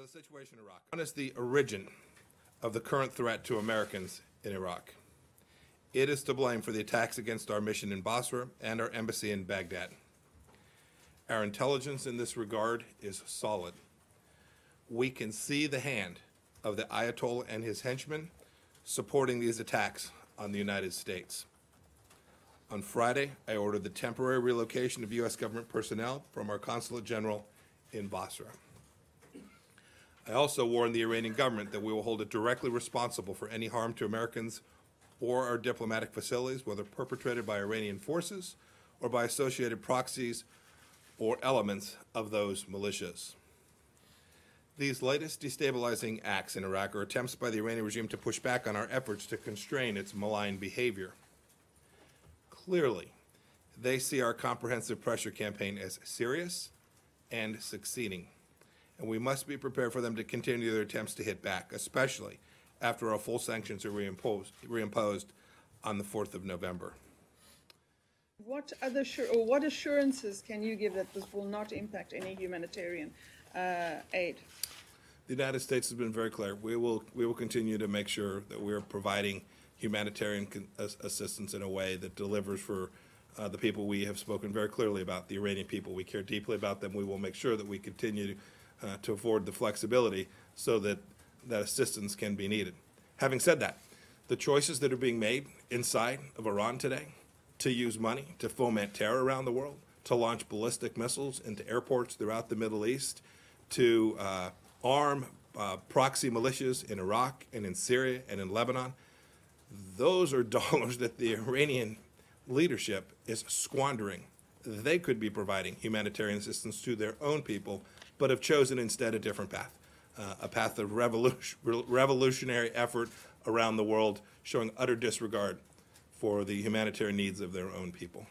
the situation in Iraq. One is the origin of the current threat to Americans in Iraq. It is to blame for the attacks against our mission in Basra and our embassy in Baghdad. Our intelligence in this regard is solid. We can see the hand of the Ayatollah and his henchmen supporting these attacks on the United States. On Friday, I ordered the temporary relocation of U.S. government personnel from our Consulate General in Basra. I also warned the Iranian government that we will hold it directly responsible for any harm to Americans or our diplomatic facilities, whether perpetrated by Iranian forces or by associated proxies or elements of those militias. These latest destabilizing acts in Iraq are attempts by the Iranian regime to push back on our efforts to constrain its malign behavior. Clearly, they see our comprehensive pressure campaign as serious and succeeding, and we must be prepared for them to continue their attempts to hit back, especially after our full sanctions are reimposed on the 4th of November. What assurances can you give that this will not impact any humanitarian aid? The United States has been very clear. We will continue to make sure that we are providing humanitarian assistance in a way that delivers for the people we have spoken very clearly about, the Iranian people. We care deeply about them. We will make sure that we continue to afford the flexibility so that that assistance can be needed. Having said that, the choices that are being made inside of Iran today to use money to foment terror around the world, to launch ballistic missiles into airports throughout the Middle East, to arm proxy militias in Iraq and in Syria and in Lebanon, those are dollars that the Iranian leadership is squandering. They could be providing humanitarian assistance to their own people, but have chosen instead a different path, a path of revolutionary effort around the world, showing utter disregard for the humanitarian needs of their own people.